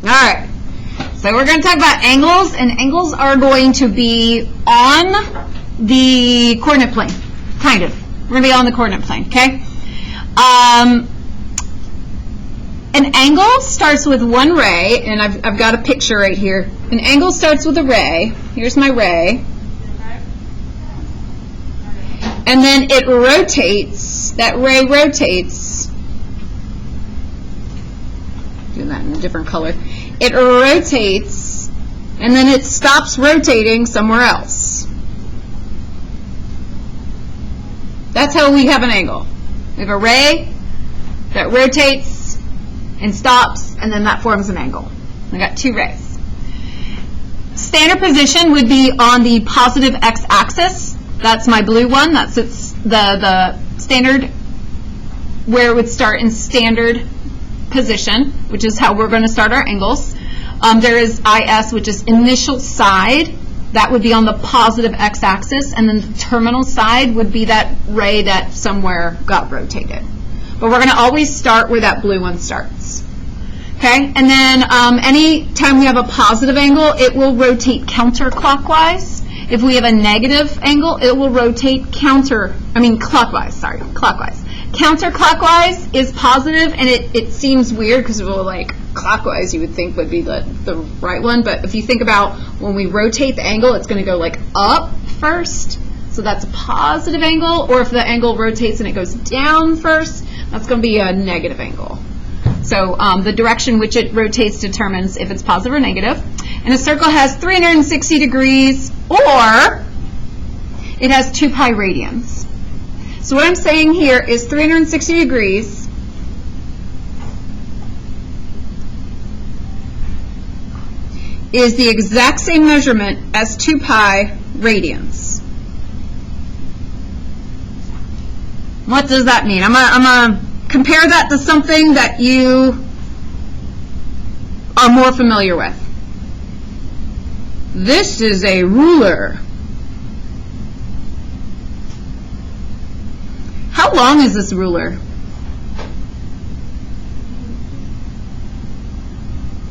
All right. So we're going to talk about angles, and angles are going to be on the coordinate plane, kind of. We're going to be on the coordinate plane, okay? An angle starts with one ray, and I've got a picture right here. An angle starts with a ray. Here's my ray. And then it rotates. That ray rotates. Do that in a different color. It rotates, and then it stops rotating somewhere else. That's how we have an angle. We have a ray that rotates and stops, and then that forms an angle. I got two rays. Standard position would be on the positive x-axis. That's my blue one. That's the standard, where it would start in standard position, which is how we're going to start our angles. There is IS, which is initial side. That would be on the positive x-axis, and then the terminal side would be that ray that somewhere got rotated. But we're going to always start where that blue one starts. Okay? And then any time we have a positive angle, it will rotate counterclockwise. If we have a negative angle, it will rotate clockwise, sorry, clockwise. Counterclockwise is positive, and it seems weird because we're like clockwise you would think would be the right one, but if you think about when we rotate the angle, it's going to go like up first, so that's a positive angle, or if the angle rotates and it goes down first, that's going to be a negative angle. So the direction which it rotates determines if it's positive or negative. And a circle has 360 degrees, or it has 2 pi radians. So what I'm saying here is 360 degrees is the exact same measurement as 2 pi radians. What does that mean? I'm gonna compare that to something that you are more familiar with. This is a ruler. How long is this ruler?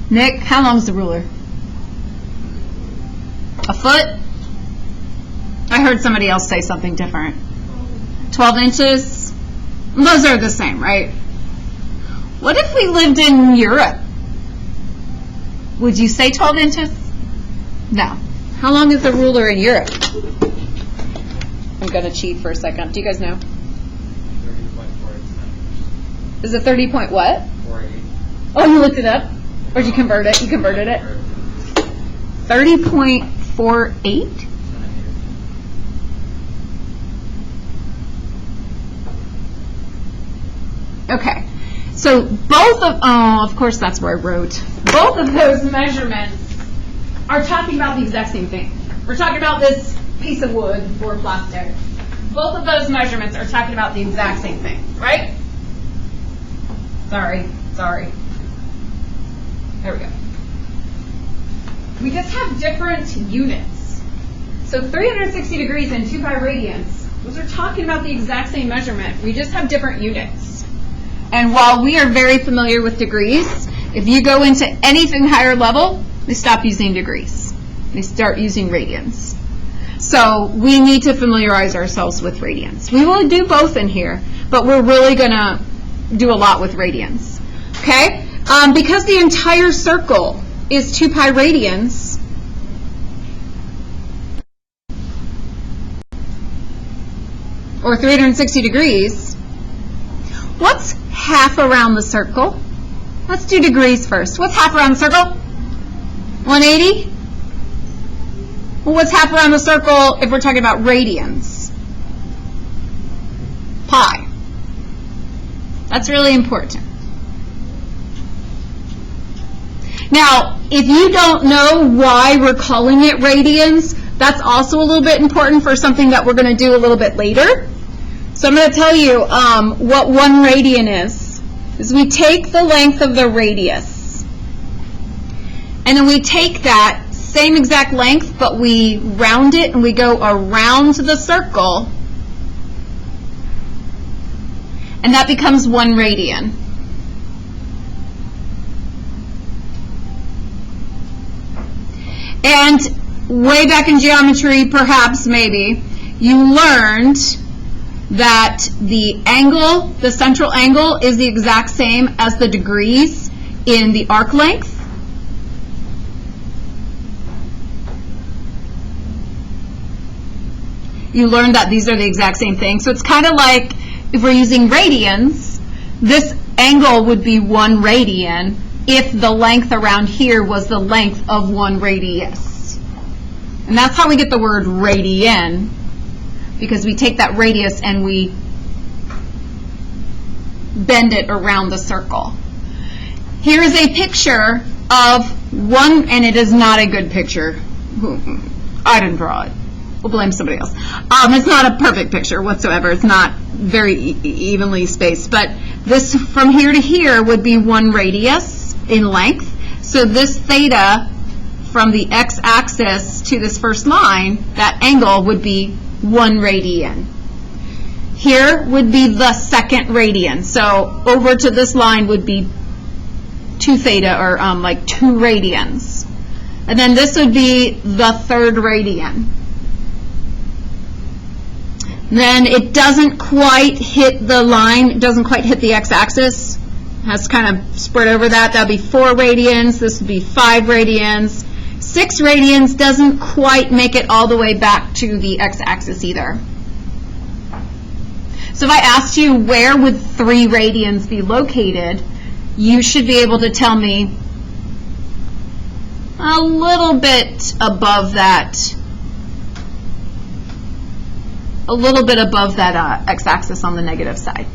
Nick, how long is the ruler? A foot? I heard somebody else say something different. 12 inches? Those are the same, right? What if we lived in Europe? Would you say 12 inches? No. How long is the ruler in Europe? I'm going to cheat for a second. Do you guys know? 30.48. Is it 30 point what? 48. Oh, you looked it up? Or did you convert it? You converted it? 30.48? Okay. So both of course that's where I wrote. Both of those measurements are talking about the exact same thing. We're talking about this piece of wood or plastic. Both of those measurements are talking about the exact same thing, right? Sorry. There we go. We just have different units. So 360 degrees and 2 pi radians, those are talking about the exact same measurement. We just have different units. And while we are very familiar with degrees, if you go into anything higher level, they stop using degrees. They start using radians. So we need to familiarize ourselves with radians. We will do both in here, but we're really going to do a lot with radians. Okay? Because the entire circle is 2 pi radians, or 360 degrees, what's half around the circle? Let's do degrees first. What's half around the circle? 180? Well, what's half around the circle if we're talking about radians? Pi. That's really important. Now, if you don't know why we're calling it radians, that's also a little bit important for something that we're going to do a little bit later. So I'm going to tell you what 1 radian is we take the length of the radius, and then we take that same exact length, but we round it and we go around the circle, and that becomes 1 radian. And way back in geometry, perhaps, maybe, you learned that the angle, the central angle, is the exact same as the degrees in the arc length. You learned that these are the exact same thing. So it's kind of like if we're using radians, this angle would be 1 radian if the length around here was the length of 1 radius. And that's how we get the word radian, because we take that radius and we bend it around the circle. Here is a picture of one, and it is not a good picture. I didn't draw it. We'll blame somebody else. It's not a perfect picture whatsoever. It's not very evenly spaced. But this from here to here would be 1 radius in length. So this theta from the x-axis to this first line, that angle would be 1 radian. Here would be the second radian. So over to this line would be 2 theta, or like 2 radians. And then this would be the third radian. Then it doesn't quite hit the line, it doesn't quite hit the x-axis. It has to kind of spread over that. That would be 4 radians. This would be 5 radians. 6 radians doesn't quite make it all the way back to the x-axis either. So if I asked you where would 3 radians be located, you should be able to tell me a little bit above that. A little bit above that x-axis on the negative side.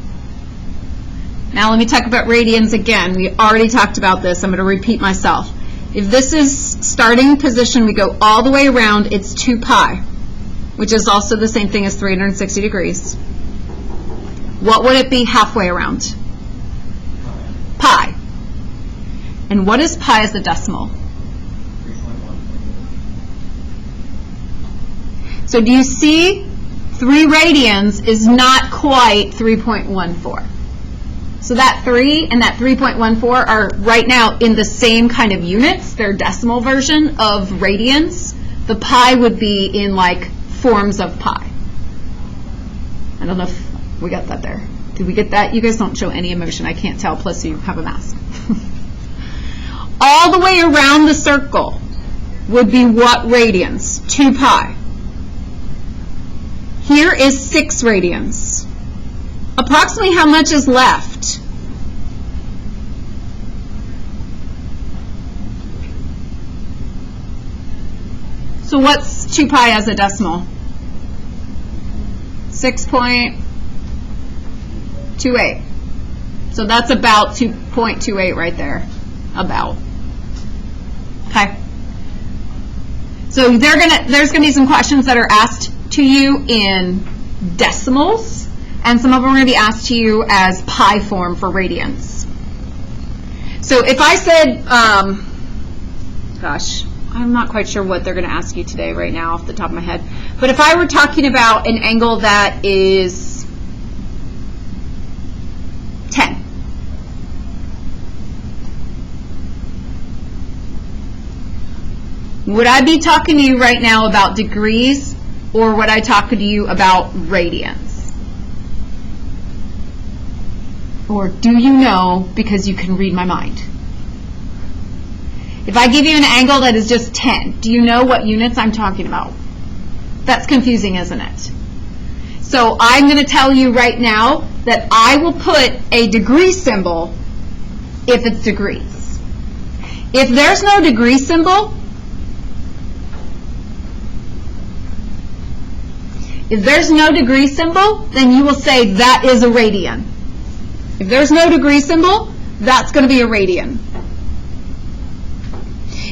Now let me talk about radians again. We already talked about this. I'm going to repeat myself. If this is starting position, we go all the way around, it's 2 pi, which is also the same thing as 360 degrees. What would it be halfway around? Pi. And what is pi as a decimal? So do you see? 3 radians is not quite 3.14. So that 3 and that 3.14 are right now in the same kind of units. They're decimal version of radians. The pi would be in like forms of pi. I don't know if we got that there. Did we get that? You guys don't show any emotion. I can't tell, plus you have a mask. All the way around the circle would be what radians? 2 pi. Here is 6 radians. Approximately how much is left? So what's 2 pi as a decimal? 6.28. So that's about 2.28 right there. About. Okay. So there's gonna be some questions that are asked to you in decimals, and some of them are going to be asked to you as pi form for radians. So if I said, gosh, I'm not quite sure what they're going to ask you today right now off the top of my head, but if I were talking about an angle that is 10, would I be talking to you right now about degrees, or would I talk to you about radians? Or do you know because you can read my mind? If I give you an angle that is just 10, do you know what units I'm talking about? That's confusing, isn't it? So I'm going to tell you right now that I will put a degree symbol if it's degrees. If there's no degree symbol, then you will say that is a radian. If there's no degree symbol, that's going to be a radian.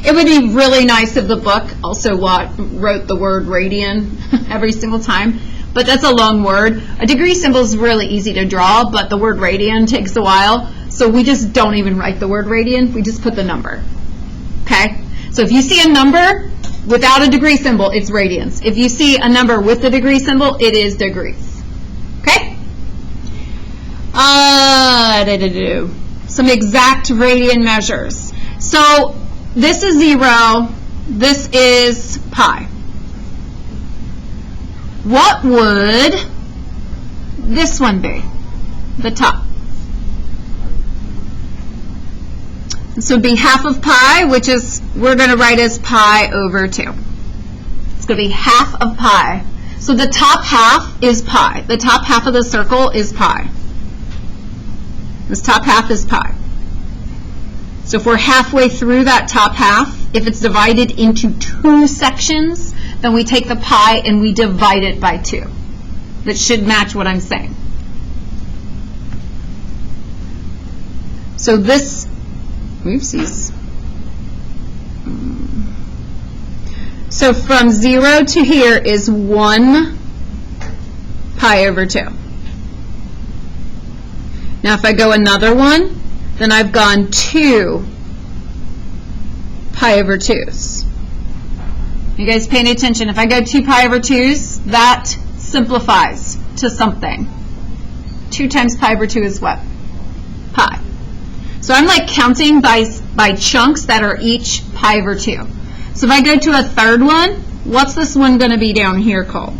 It would be really nice if the book also wrote the word radian every single time, but that's a long word. A degree symbol is really easy to draw, but the word radian takes a while, so we just don't even write the word radian. We just put the number. Okay? So if you see a number without a degree symbol, it's radians. If you see a number with the degree symbol, it is degrees. Okay? Some exact radian measures. So this is 0, this is pi. What would this one be? The top. This would be half of pi, which is, we're going to write as pi over 2. It's going to be half of pi. So the top half is pi. The top half of the circle is pi. This top half is pi. So if we're halfway through that top half, if it's divided into 2 sections, then we take the pi and we divide it by 2. That should match what I'm saying. So this, oopsies. So from 0 to here is 1 pi over 2. Now if I go another one, then I've gone 2 pi over 2's. You guys paying attention? If I go 2 pi over 2's, that simplifies to something. 2 times pi over 2 is what? Pi. So I'm like counting by chunks that are each pi over 2. So if I go to a third one, what's this one going to be down here called?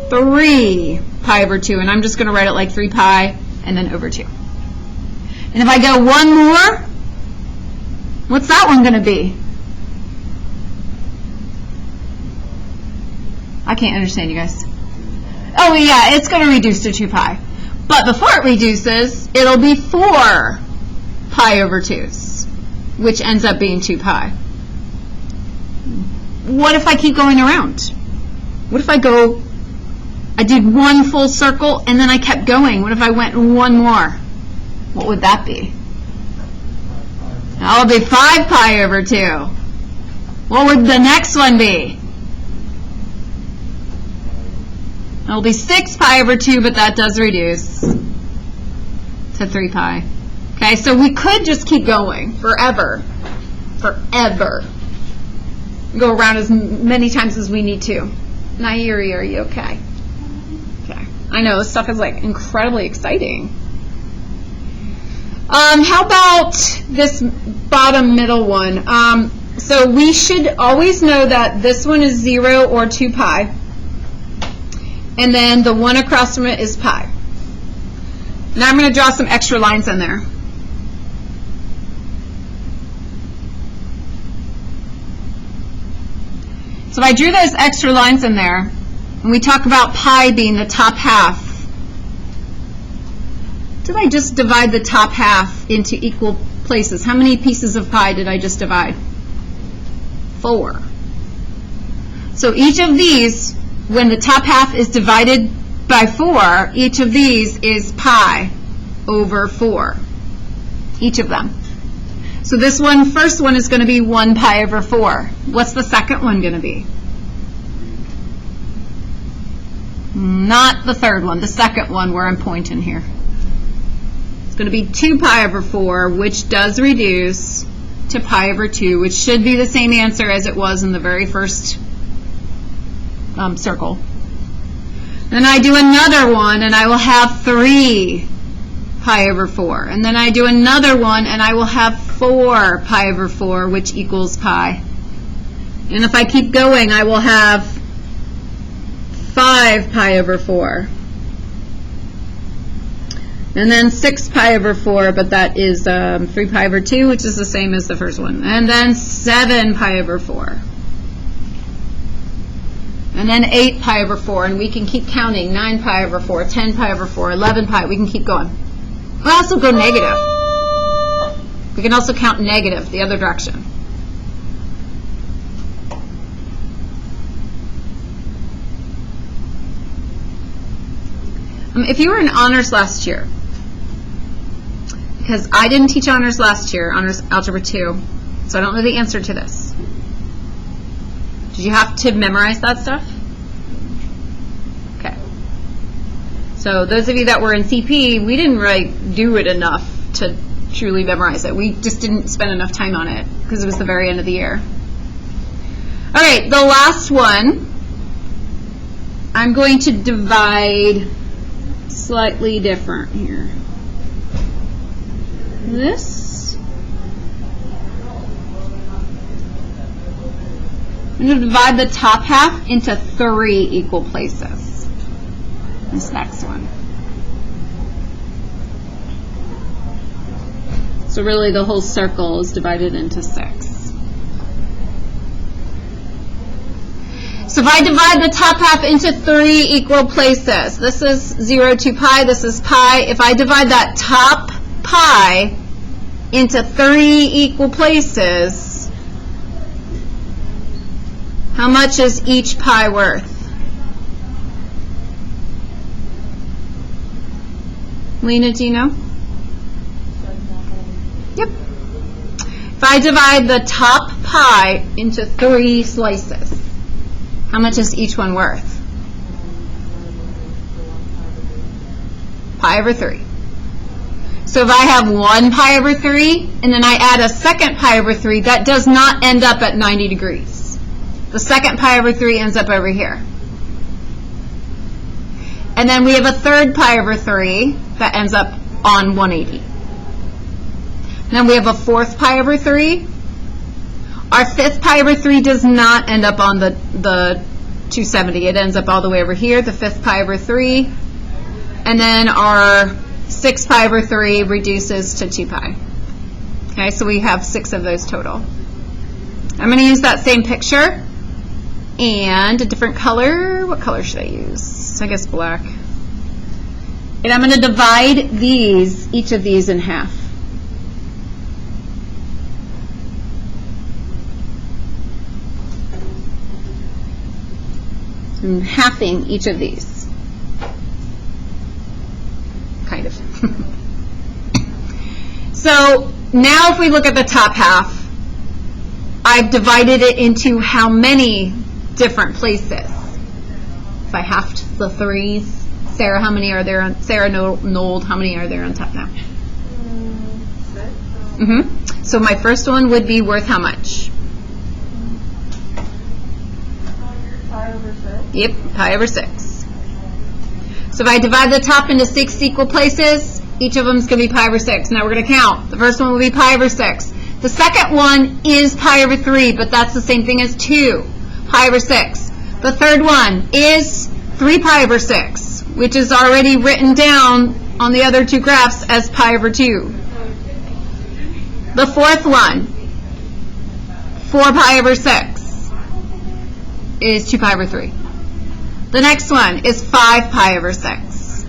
3 pi over 2. And I'm just going to write it like 3 pi and then over 2. And if I go one more, what's that one going to be? I can't understand you guys. Oh yeah, it's going to reduce to 2 pi. But before it reduces, it'll be 4 pi over 2's, which ends up being 2 pi. What if I keep going around? What if I did one full circle and then I kept going? What if I went one more? What would that be? That would be 5 pi over 2. What would the next one be? It'll be 6 pi over 2, but that does reduce to 3 pi. Okay, so we could just keep going forever. Forever. Go around as many times as we need to. Nairi, are you okay? Okay. I know, this stuff is like incredibly exciting. How about this bottom middle one? So we should always know that this one is 0 or 2 pi. And then the one across from it is pi. Now I'm going to draw some extra lines in there. So if I drew those extra lines in there, and we talk about pi being the top half, did I just divide the top half into equal places? How many pieces of pi did I just divide? 4. So each of these, when the top half is divided by 4, each of these is pi over 4. Each of them. So this one, first one is going to be 1 pi over 4. What's the second one going to be? Not the third one, the second one where I'm pointing here. It's going to be 2 pi over 4, which does reduce to pi over 2, which should be the same answer as it was in the very first circle. Then I do another one, and I will have 3 pi over 4. And then I do another one, and I will have 4 pi over 4, which equals pi. And if I keep going, I will have 5 pi over 4. And then 6 pi over 4, but that is 3 pi over 2, which is the same as the first one. And then 7 pi over 4. And then 8 pi over 4, and we can keep counting. 9 pi over 4, 10 pi over 4, 11 pi. We can keep going. We'll also go negative. We can also count negative the other direction. If you were in honors last year, because I didn't teach honors last year, honors algebra 2, so I don't know the answer to this. Did you have to memorize that stuff? Okay. So those of you that were in CP, we didn't really do it enough to truly memorize it. We just didn't spend enough time on it because it was the very end of the year. All right, the last one, I'm going to divide slightly different here. I'm going to divide the top half into 3 equal places. This next one. So really the whole circle is divided into 6. So if I divide the top half into 3 equal places, this is 0 to pi, this is pi. If I divide that top pi into 3 equal places, how much is each pi worth? Lena, do you know? Yep. If I divide the top pi into 3 slices, how much is each one worth? Pi over 3. So if I have 1 pi over 3, and then I add a second pi over 3, that does not end up at 90 degrees. The second pi over 3 ends up over here. And then we have a third pi over 3 that ends up on 180. Then we have a fourth pi over 3. Our fifth pi over 3 does not end up on the 270. It ends up all the way over here, the fifth pi over 3. And then our sixth pi over 3 reduces to 2 pi. Okay, so we have 6 of those total. I'm going to use that same picture and a different color. What color should I use? I guess black. And I'm going to divide each of these in half. I'm halving each of these. Kind of. So now if we look at the top half, I've divided it into how many different places. If I halved the 3s, Sarah, how many are there on, Sarah Nold, how many are there on top now? 6. So my first one would be worth how much? Pi over 6. Yep, pi over 6. So if I divide the top into 6 equal places, each of them is going to be pi over 6. Now we're going to count. The first one will be pi over 6. The second one is pi over 3, but that's the same thing as 2, pi over 6. The third one is 3 pi over 6, which is already written down on the other 2 graphs as pi over 2. The fourth one, 4 pi over 6, is 2 pi over 3. The next one is 5 pi over 6.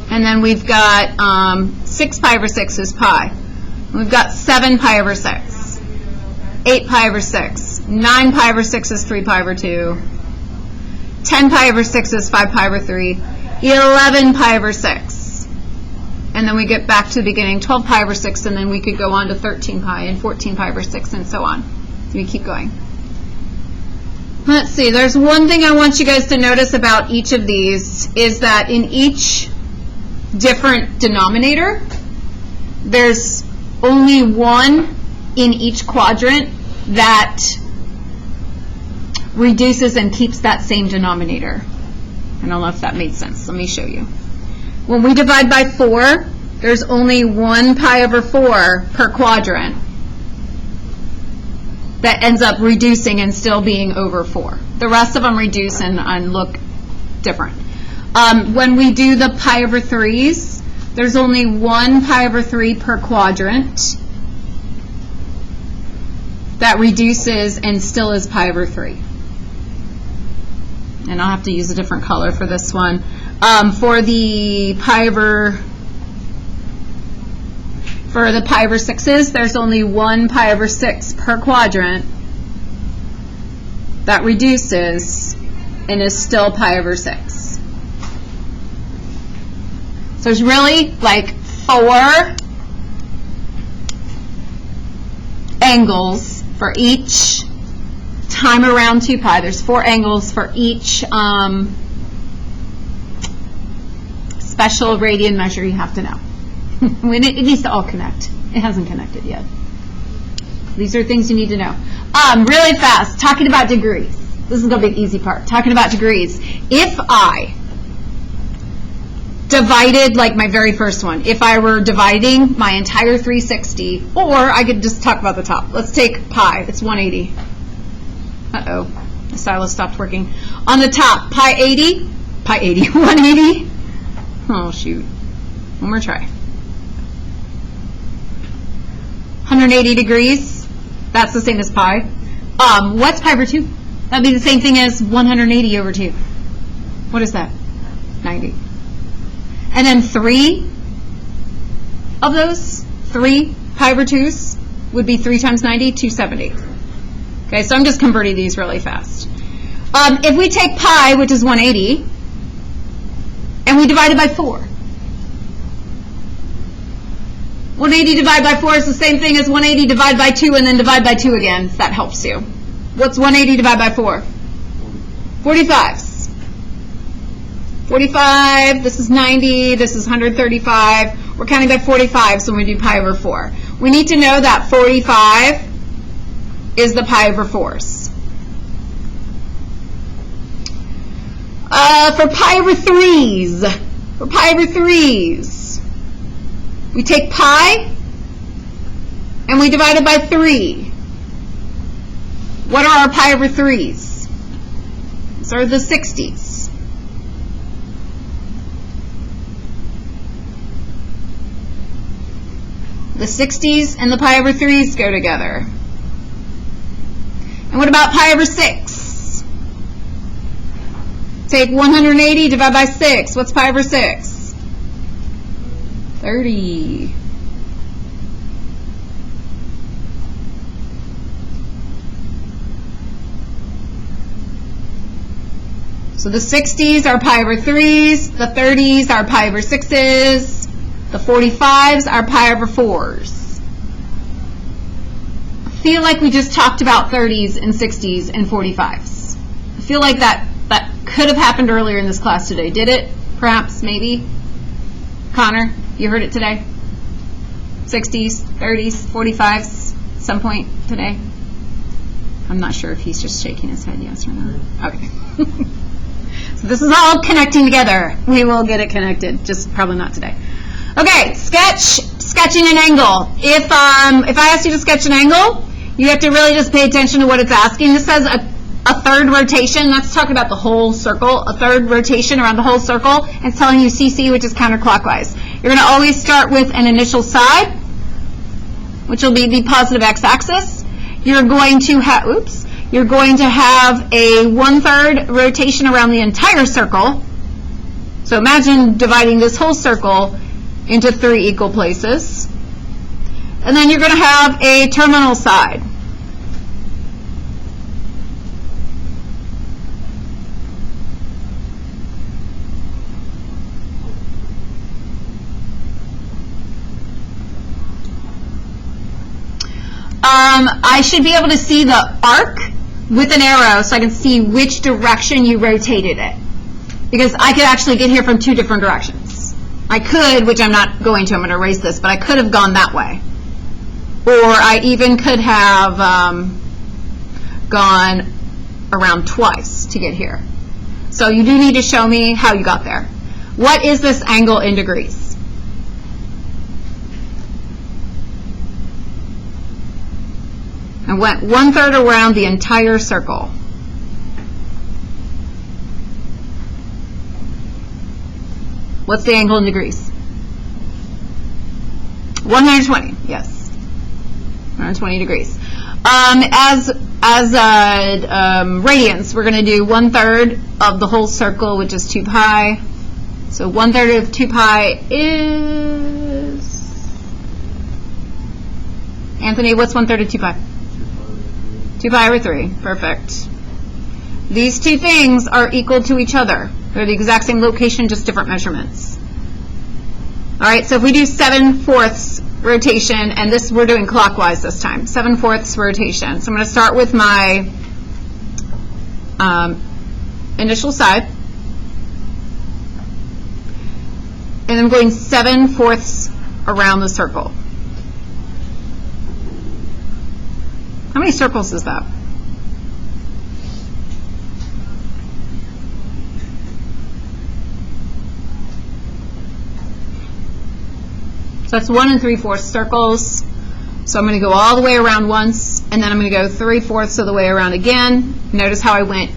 And then we've got 6 pi over 6 is pi. We've got 7 pi over 6, 8 pi over 6, 9 pi over 6 is 3 pi over 2, 10 pi over 6 is 5 pi over 3, 11 pi over 6. And then we get back to the beginning, 12 pi over 6, and then we could go on to 13 pi and 14 pi over 6 and so on. So we keep going. Let's see, there's one thing I want you guys to notice about each of these is that in each different denominator, there's only one in each quadrant that reduces and keeps that same denominator. I don't know if that made sense. Let me show you. When we divide by 4, there's only 1 pi over 4 per quadrant that ends up reducing and still being over 4. The rest of them reduce and look different. When we do the pi over 3s, there's only 1 pi over 3 per quadrant that reduces and still is pi over 3. And I'll have to use a different color for this one. For the pi over 6s, there's only 1 pi over 6 per quadrant that reduces and is still pi over 6. So there's really like 4 angles for each time around 2 pi. There's 4 angles for each special radian measure you have to know. It needs to all connect. It hasn't connected yet. These are things you need to know. Really fast, talking about degrees. This is going to be the easy part. Talking about degrees. If I divided, like my very first one, if I were dividing my entire 360, or I could just talk about the top. Let's take pi. It's 180. Uh-oh, the stylus stopped working. On the top, pi 80, 180. Oh, shoot. One more try. 180 degrees. That's the same as pi. What's pi over 2? That'd be the same thing as 180 over 2. What is that? 90. And then 3 of those, 3 pi over 2s would be 3 times 90, 270. Okay, so I'm just converting these really fast. If we take pi, which is 180, and we divide it by 4. 180 divided by 4 is the same thing as 180 divided by 2 and then divide by 2 again, if that helps you. What's 180 divided by 4? 45s. 45, this is 90, this is 135. We're counting by 45s when we do pi over 4. We need to know that 45 is the pi over 4s. For pi over 3s, we take pi and we divide it by 3. What are our pi over 3s? These are the 60s. The 60s and the pi over 3s go together. And what about pi over 6? Take 180, divide by 6. What's pi over 6? 30. So the 60s are pi over 3s, the 30s are pi over 6s, the 45s are pi over 4s. I feel like we just talked about 30s and 60s and 45s. I feel like that could have happened earlier in this class today. Did it? Perhaps, maybe? Connor, you heard it today? 60s, 30s, 45s, some point today? I'm not sure if he's just shaking his head yes or no. Okay. So this is all connecting together. We will get it connected, just probably not today. Okay, sketching an angle. If I asked you to sketch an angle, you have to really just pay attention to what it's asking. This says a third rotation. Let's talk about the whole circle. A third rotation around the whole circle. It's telling you CC, which is counterclockwise. You're going to always start with an initial side, which will be the positive x-axis. You're going to have, you're going to have a 1/3 rotation around the entire circle. So imagine dividing this whole circle into 3 equal places. And then you're going to have a terminal side. I should be able to see the arc with an arrow so I can see which direction you rotated it. Because I could actually get here from 2 different directions. I could, which I'm not going to, I'm going to erase this, but I could have gone that way. Or I even could have gone around twice to get here. So you do need to show me how you got there. What is this angle in degrees? And went 1/3 around the entire circle. What's the angle in degrees? 120, yes. 120 degrees. As radians, we're going to do 1/3 of the whole circle, which is 2 pi. So 1/3 of 2 pi is... Anthony, what's 1/3 of 2 pi? 2 pi over 3. Perfect. These two things are equal to each other. They're the exact same location, just different measurements. All right, so if we do 7/4 rotation, and this we're doing clockwise this time, 7/4 rotation. So I'm going to start with my initial side, and I'm going 7/4 around the circle. How many circles is that? So that's 1 3/4 circles. So I'm going to go all the way around once, and then I'm going to go 3/4 of the way around again, Notice how I went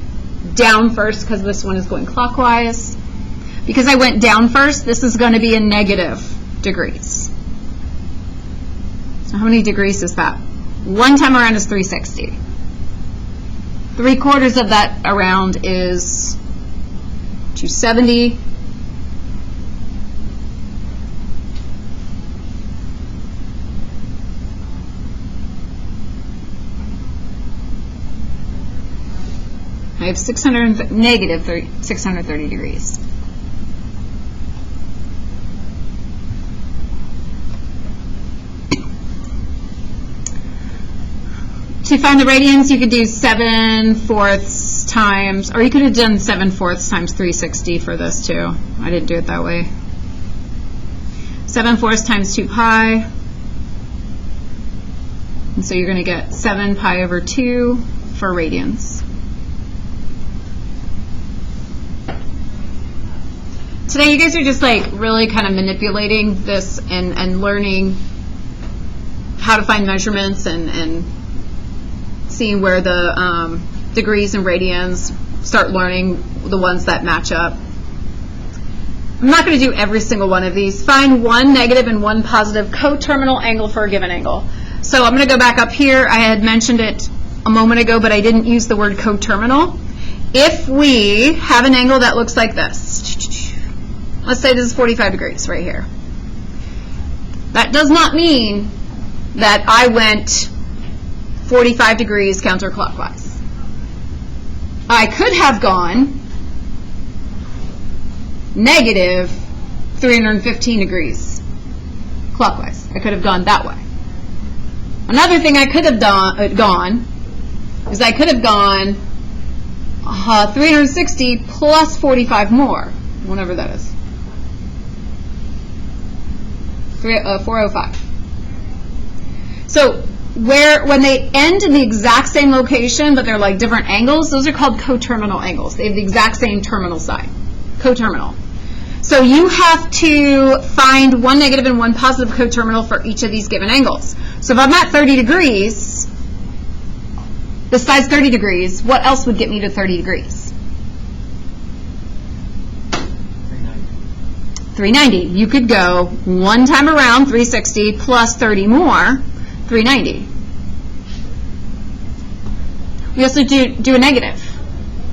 down first because this one is going clockwise. Because I went down first, this is going to be in negative degrees. So how many degrees is that? One time around is 360. 3/4 of that around is 270. I have negative 630 degrees. To find the radians, you could do 7/4 times, or you could have done 7/4 times 360 for this too. I didn't do it that way. 7/4 times 2 pi. And so you're going to get 7 pi over 2 for radians. Today you guys are just like really kind of manipulating this and learning how to find measurements and seeing where the degrees and radians, start learning the ones that match up. I'm not going to do every single one of these. Find one negative and one positive coterminal angle for a given angle. So I'm going to go back up here. I had mentioned it a moment ago, but I didn't use the word coterminal. If we have an angle that looks like this, let's say this is 45 degrees right here. That does not mean that I went 45 degrees counterclockwise. I could have gone negative 315 degrees clockwise. I could have gone that way. Another thing I could have gone is I could have gone 360 plus 45 more, whatever that is. 405. So when they end in the exact same location, but they're like different angles, those are called coterminal angles. They have the exact same terminal side, coterminal. So you have to find one negative and one positive coterminal for each of these given angles. So if I'm at 30 degrees, this side's 30 degrees, what else would get me to 30 degrees? 390. You could go one time around 360 plus 30 more, 390. We also do a negative.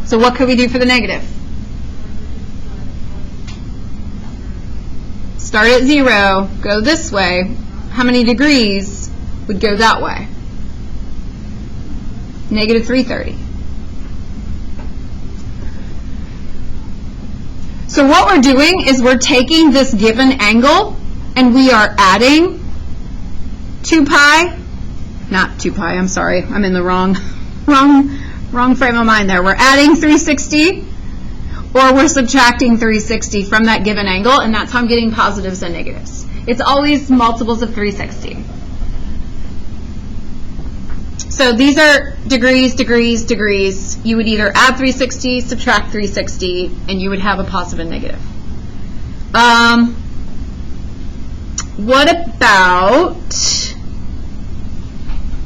So what could we do for the negative? Start at 0, go this way. How many degrees would go that way? Negative 330. So what we're doing is we're taking this given angle and we are adding 2 pi, not 2 pi, I'm sorry, I'm in the wrong frame of mind there. We're adding 360 or we're subtracting 360 from that given angle, and that's how I'm getting positives and negatives. It's always multiples of 360. So these are degrees, degrees, degrees. You would either add 360, subtract 360, and you would have a positive and negative. What about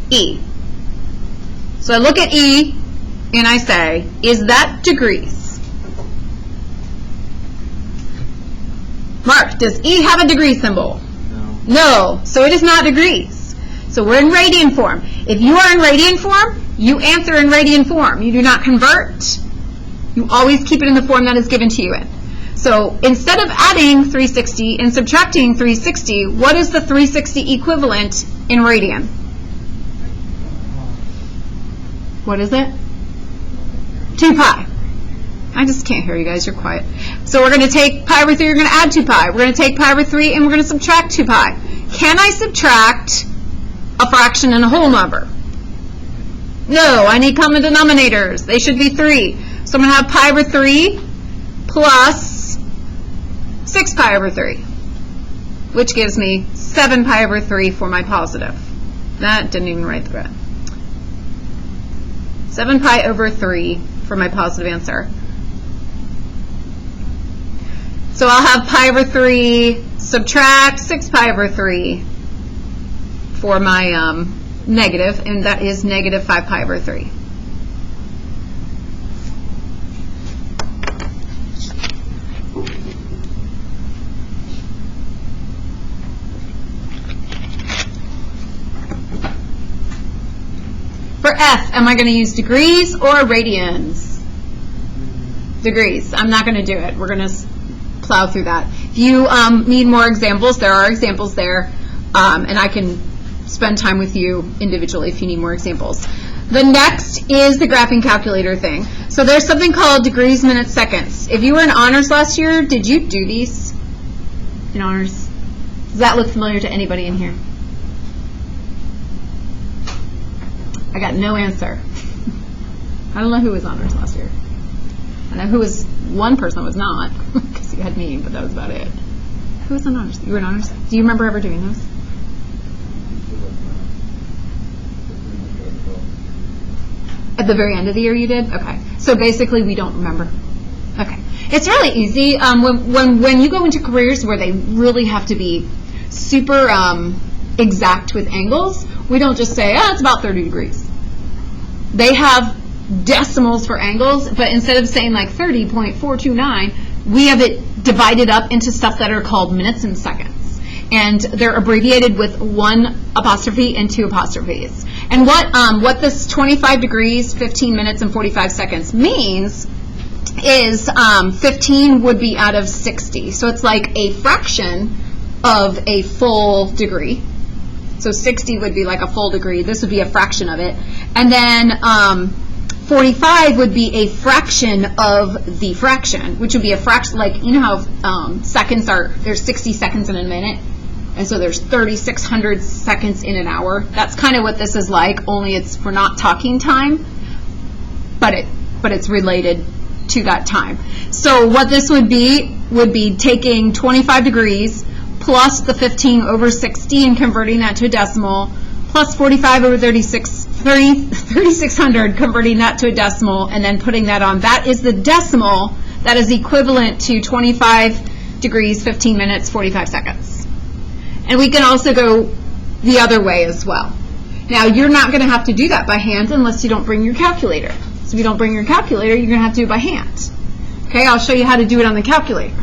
E? So I look at E and I say, is that degrees? Mark, does E have a degree symbol? No. No, so it is not degrees. So we're in radian form. If you are in radian form, you answer in radian form. You do not convert. You always keep it in the form that is given to you in. So instead of adding 360 and subtracting 360, what is the 360 equivalent in radian? What is it? 2 pi. I just can't hear you guys. You're quiet. So we're going to take pi over 3. We're going to add 2 pi. We're going to take pi over 3, and we're going to subtract 2 pi. Can I subtract a fraction and a whole number? No, I need common denominators. They should be 3. So I'm going to have pi over 3 plus 6 pi over 3, which gives me 7 pi over 3 for my positive. That didn't even write the graph. 7 pi over 3 for my positive answer. So I'll have pi over 3 subtract 6 pi over 3 for my negative, and that is negative 5 pi over 3. For F, am I going to use degrees or radians? Degrees. I'm not going to do it. We're going to plow through that. If you need more examples, there are examples there, and I can spend time with you individually if you need more examples. The next is the graphing calculator thing. So there's something called degrees, minutes, seconds. If you were in honors last year, did you do these in honors? Does that look familiar to anybody in here? I got no answer. I don't know who was honors last year. I know who was, one person was not, because you had me, but that was about it. Who was in honors? You were in honors? Do you remember ever doing those? At the very end of the year you did? Okay. So basically we don't remember. Okay. It's really easy. When you go into careers where they really have to be super exact with angles, we don't just say, it's about 30 degrees. They have decimals for angles, but instead of saying like 30.429, we have it divided up into stuff that are called minutes and seconds. And they're abbreviated with 1 apostrophe and 2 apostrophes. And what this 25 degrees, 15 minutes, and 45 seconds means is 15 would be out of 60. So it's like a fraction of a full degree. So 60 would be like a full degree. This would be a fraction of it. And then 45 would be a fraction of the fraction, which would be a fraction, like, you know how seconds are, there's 60 seconds in a minute, and so there's 3,600 seconds in an hour. That's kind of what this is like, only we're not talking time, but it's related to that time. So what this would be taking 25 degrees plus the 15 over 60 and converting that to a decimal, plus 45 over 3,600, converting that to a decimal, and then putting that on. That is the decimal that is equivalent to 25 degrees, 15 minutes, 45 seconds. And we can also go the other way as well. Now, you're not going to have to do that by hand unless you don't bring your calculator. So if you don't bring your calculator, you're going to have to do it by hand. Okay, I'll show you how to do it on the calculator.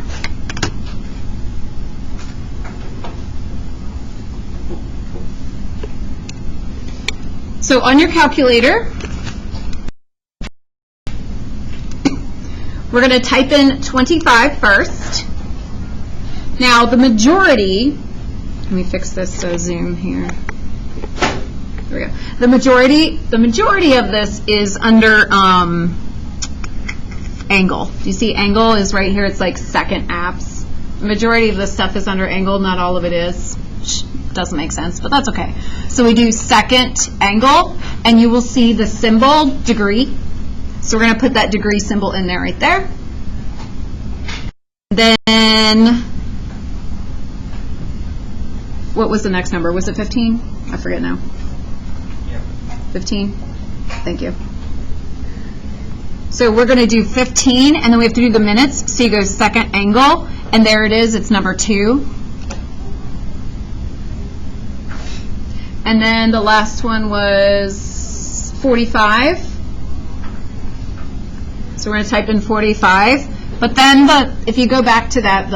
So on your calculator, we're going to type in 25 first. Now the majority, let me fix this zoom here. There we go. The majority of this is under angle. Do you see angle is right here? It's like second apps. The majority of this stuff is under angle. Not all of it is. Doesn't make sense, but that's okay. So we do second angle, and you will see the symbol degree. So we're going to put that degree symbol in there right there. Then, what was the next number? Was it 15? I forget now. 15? Thank you. So we're going to do 15, and then we have to do the minutes. So you go second angle, and there it is. It's number 2. And then the last one was 45. So we're going to type in 45. But then if you go back to that,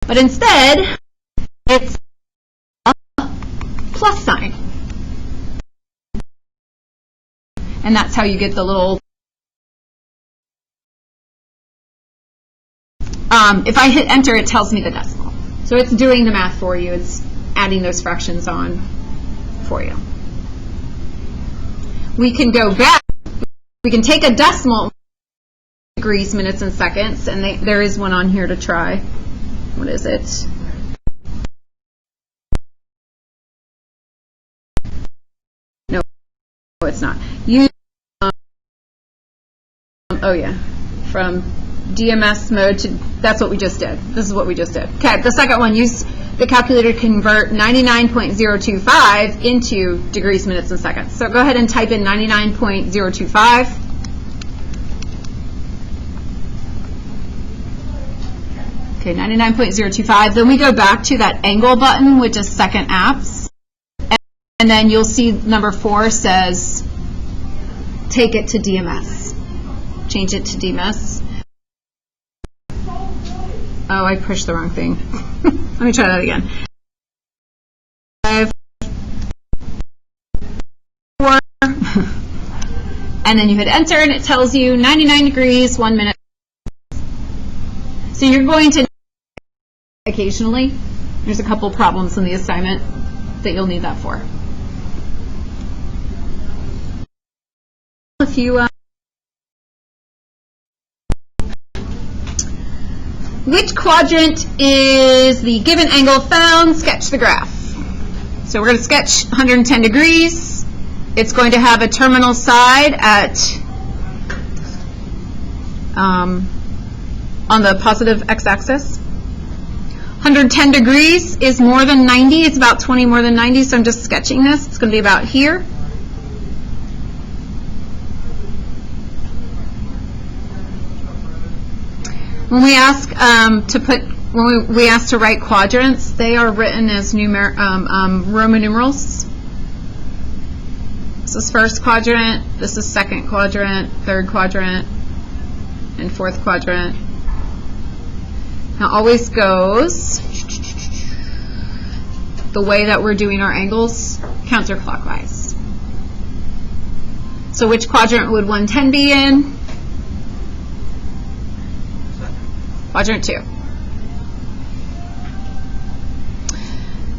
but instead, it's a plus sign. And that's how you get the little, if I hit enter, it tells me the decimal. So it's doing the math for you. It's adding those fractions on for you. We can go back. We can take a decimal, degrees, minutes, and seconds, and there is one on here to try. What is it? No, it's not. Use, oh yeah, from DMS mode to, that's what we just did. This is what we just did. Okay, the second one, use the calculator to convert 99.025 into degrees, minutes, and seconds. So go ahead and type in 99.025. Okay, 99.025. Then we go back to that angle button, which is second apps. And then you'll see number 4 says, take it to DMS. Change it to DMS. Oh, I pushed the wrong thing. Let me try that again. and then you hit enter, and it tells you 99 degrees, 1 minute. So you're going to occasionally. There's a couple problems in the assignment that you'll need that for. If you which quadrant is the given angle found? Sketch the graph. So we're going to sketch 110 degrees. It's going to have a terminal side at on the positive x-axis. 110 degrees is more than 90. It's about 20 more than 90, so I'm just sketching this. It's going to be about here. When we ask we ask to write quadrants, they are written as Roman numerals. This is first quadrant, this is second quadrant, third quadrant, and fourth quadrant. Now always goes the way that we're doing our angles counterclockwise. So which quadrant would 110 be in? Quadrant 2.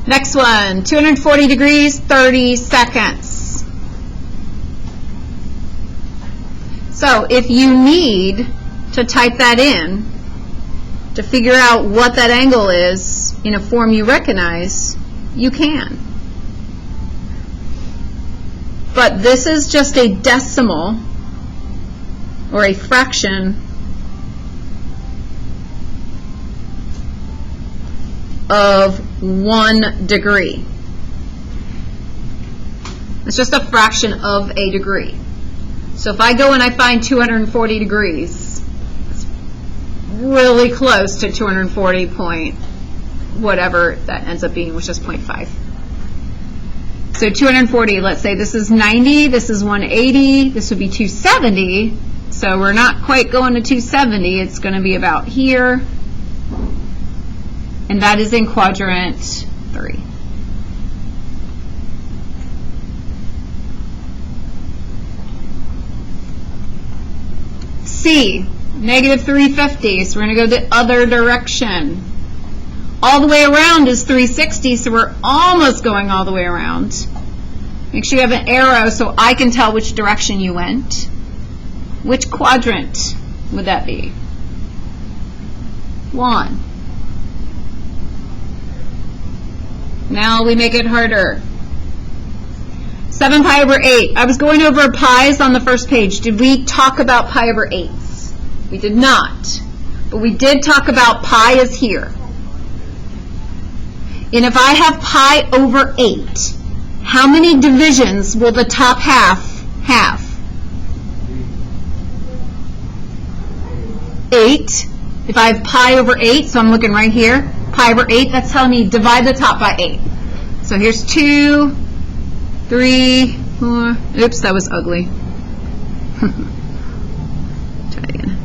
Next one, 240 degrees, 30 seconds. So if you need to type that in to figure out what that angle is in a form you recognize, you can. But this is just a decimal or a fraction of 1 degree. It's just a fraction of a degree. So if I go and I find 240 degrees, it's really close to 240 point whatever that ends up being, which is 0.5. So 240, let's say this is 90, this is 180, this would be 270. So we're not quite going to 270, it's going to be about here. And that is in quadrant 3. C, negative 350, so we're going to go the other direction. All the way around is 360, so we're almost going all the way around. Make sure you have an arrow so I can tell which direction you went. Which quadrant would that be? 1. Now we make it harder. 7 pi over 8. I was going over pi's on the first page. Did we talk about pi over 8s? We did not. But we did talk about pi is here. And if I have pi over 8, how many divisions will the top half have? 8. If I have pi over 8, so I'm looking right here, pi over 8, that's telling me divide the top by 8. So here's 2, 3, 4. Oops, that was ugly. Try again.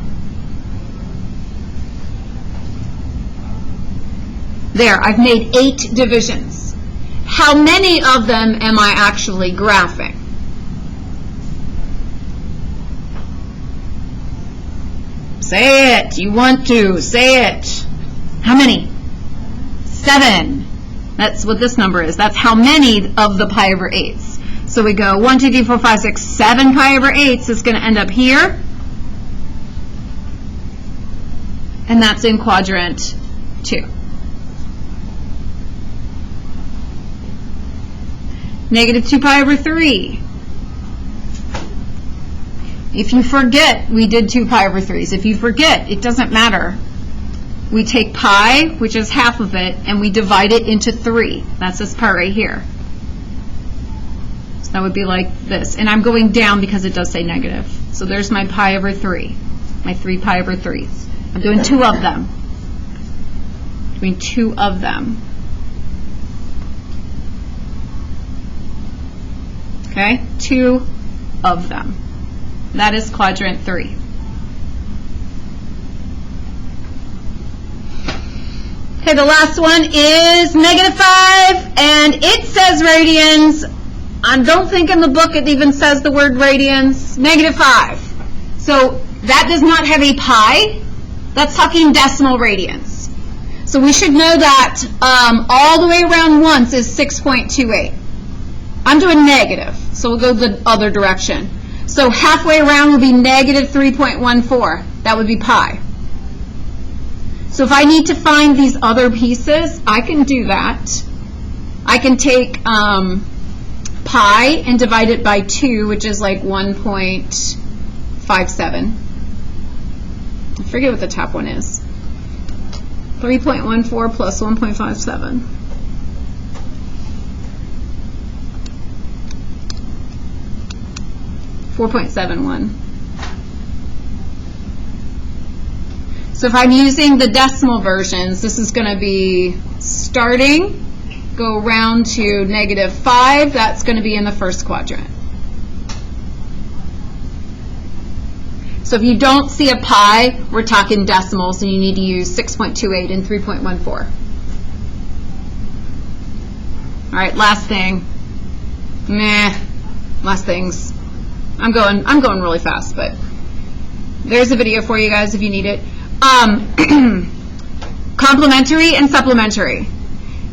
There, I've made 8 divisions. How many of them am I actually graphing? Say it. You want to. Say it. How many? 7. That's what this number is. That's how many of the pi over 8s. So we go 1, 2, 3, 4, 5, 6, 7 pi over 8s is going to end up here. And that's in quadrant 2. Negative 2 pi over 3. If you forget, we did 2 pi over 3s. If you forget, it doesn't matter. We take pi, which is half of it, and we divide it into 3. That's this part right here. So that would be like this. And I'm going down because it does say negative. So there's my pi over 3, my 3 pi over 3s. I'm doing 2 of them. Doing 2 of them. Okay? 2 of them. That is quadrant 3. Okay, the last one is negative 5, and it says radians. I don't think in the book it even says the word radians. -5. So that does not have a pi. That's talking decimal radians. So we should know that all the way around once is 6.28. I'm doing negative, so we'll go the other direction. So halfway around will be -3.14. That would be pi. So if I need to find these other pieces, I can do that. I can take pi and divide it by 2, which is like 1.57. I forget what the top one is. 3.14 plus 1.57. $4.71. So if I'm using the decimal versions, this is going to be starting, go around to -5. That's going to be in the first quadrant. So if you don't see a pi, we're talking decimals, and you need to use 6.28 and 3.14. All right, last thing. Last things. I'm going really fast, but there's a video for you guys if you need it. Complementary and supplementary.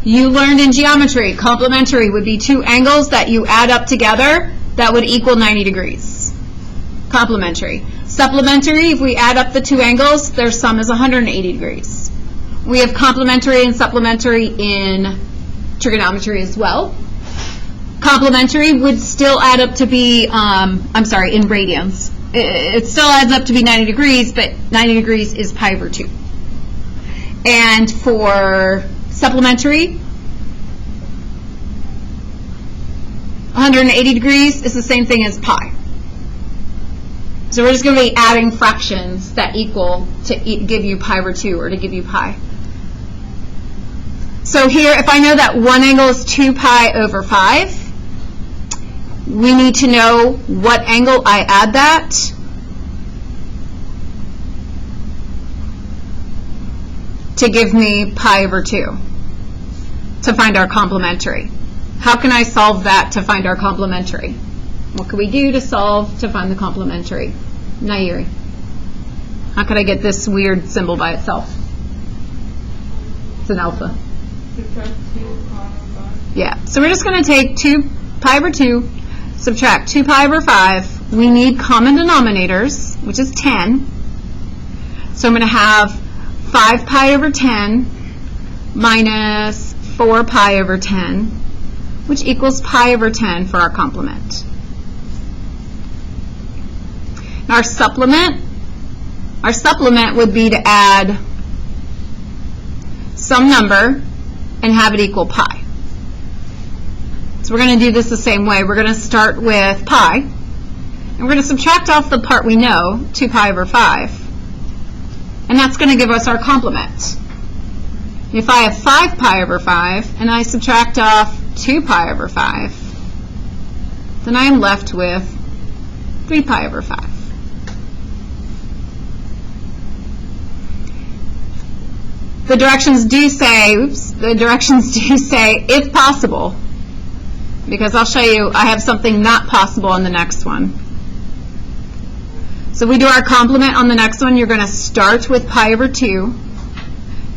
You learned in geometry, complementary would be two angles that you add up together that would equal 90 degrees. Complementary. Supplementary, if we add up the two angles, their sum is 180 degrees. We have complementary and supplementary in trigonometry as well. Complementary would still add up to be, in radians. It still adds up to be 90 degrees, but 90 degrees is pi over 2. And for supplementary, 180 degrees is the same thing as pi. So we're just going to be adding fractions that equal to give you pi over 2 or to give you pi. So here, if I know that one angle is 2 pi over 5, we need to know what angle I add that. To give me pi over 2 to find our complementary. How can I solve that to find our complementary? What can we do to solve to find the complementary? Nairi. How could I get this weird symbol by itself? It's an alpha. Yeah, so we're just going to take 2 pi over 2, subtract 2 pi over 5. We need common denominators, which is 10. So I'm going to have 5 pi over 10 minus 4 pi over 10, which equals pi over 10 for our complement. Our supplement would be to add some number and have it equal pi. So we're going to do this the same way. We're going to start with pi, and we're going to subtract off the part we know, 2 pi over 5, and that's going to give us our complement. If I have 5 pi over 5 and I subtract off 2 pi over 5, then I am left with 3 pi over 5. The directions do say, if possible, because I'll show you I have something not possible in the next one. So we do our complement on the next one. You're going to start with pi over 2,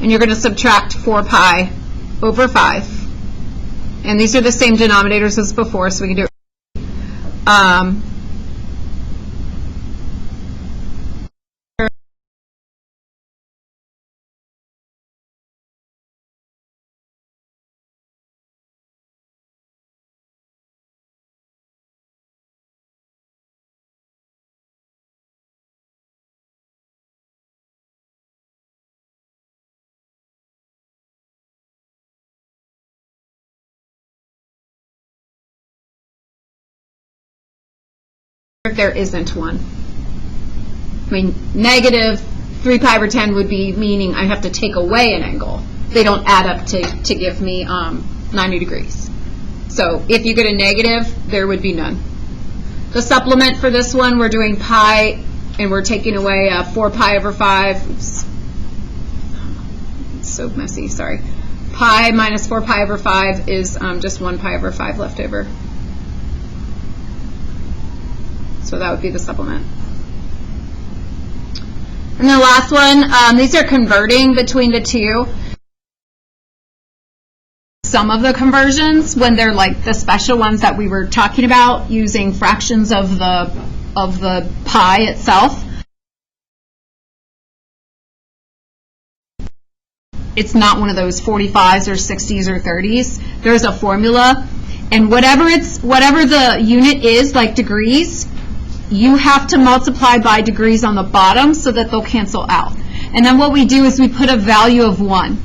and you're going to subtract 4 pi over 5. And these are the same denominators as before, so we can do it. There isn't one. I mean, negative 3 pi over 10 would be meaning I have to take away an angle. They don't add up to give me 90 degrees. So if you get a negative, there would be none. The supplement for this one, we're doing pi, and we're taking away 4 pi over 5. Oops. It's so messy, sorry. Pi minus 4 pi over 5 is just 1 pi over 5 left over. So that would be the supplement. And the last one, these are converting between the two. Some of the conversions, when they're like the special ones that we were talking about, using fractions of the pi itself, it's not one of those 45s or 60s or 30s. There's a formula, and whatever the unit is, like degrees, you have to multiply by degrees on the bottom so that they'll cancel out. And then what we do is we put a value of 1.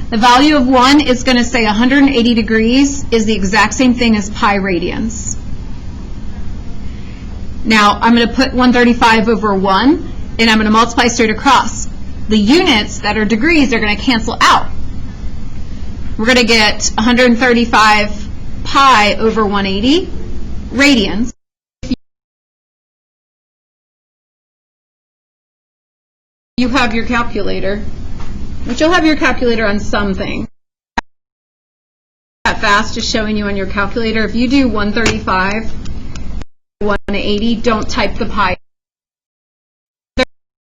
The value of 1 is going to say 180 degrees is the exact same thing as pi radians. Now, I'm going to put 135 over 1, and I'm going to multiply straight across. The units that are degrees are going to cancel out. We're going to get 135 pi over 180 radians. You have your calculator, which you'll have your calculator on something. That fast, just showing you on your calculator. If you do 135, 180, don't type the pi.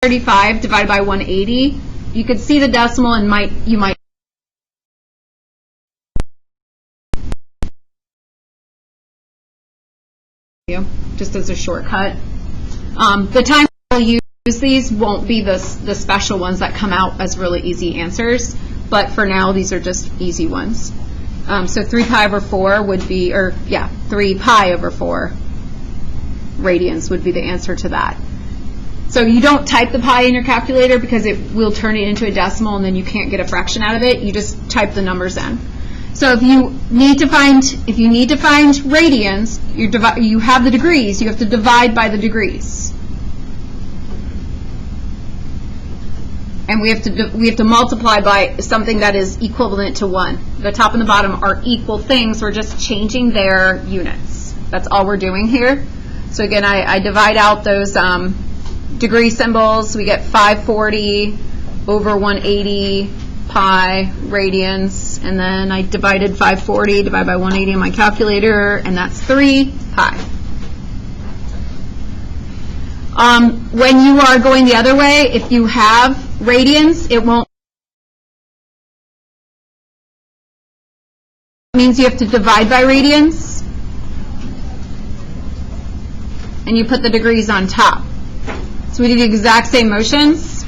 35 divided by 180, you could see the decimal and you might just as a shortcut. The time we'll use these won't be the special ones that come out as really easy answers, but for now these are just easy ones. So 3 pi over 4 would be, 3 pi over 4 radians would be the answer to that. So you don't type the pi in your calculator because it will turn it into a decimal and then you can't get a fraction out of it. You just type the numbers in. So if you need to find radians, you have the degrees. You have to divide by the degrees, and we have to multiply by something that is equivalent to 1. The top and the bottom are equal things. We're just changing their units. That's all we're doing here. So again, I divide out those degree symbols. We get 540 over 180 pi radians, and then I divided 540 divided by 180 in my calculator, and that's 3 pi. When you are going the other way, if you have radians, it won't. It means you have to divide by radians, and you put the degrees on top. So we do the exact same motions.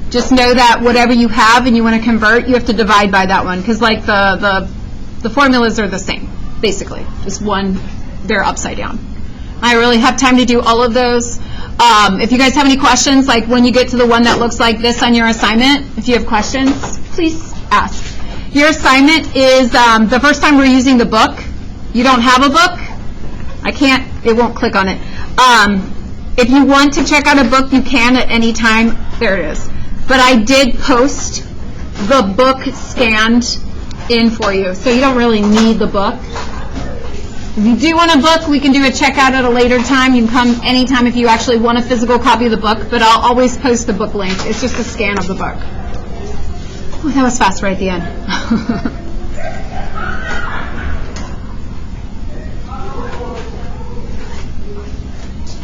Just know that whatever you have and you want to convert, you have to divide by that one, because like the formulas are the same, basically. Just one, they're upside down. I really have time to do all of those. If you guys have any questions, like when you get to the one that looks like this on your assignment, if you have questions, please ask. Your assignment is the first time we're using the book. You don't have a book? It won't click on it. If you want to check out a book, you can at any time. There it is. But I did post the book scanned in for you, so you don't really need the book. If you do want a book, we can do a checkout at a later time. You can come anytime if you actually want a physical copy of the book, but I'll always post the book link. It's just a scan of the book. Oh, that was fast right at the end.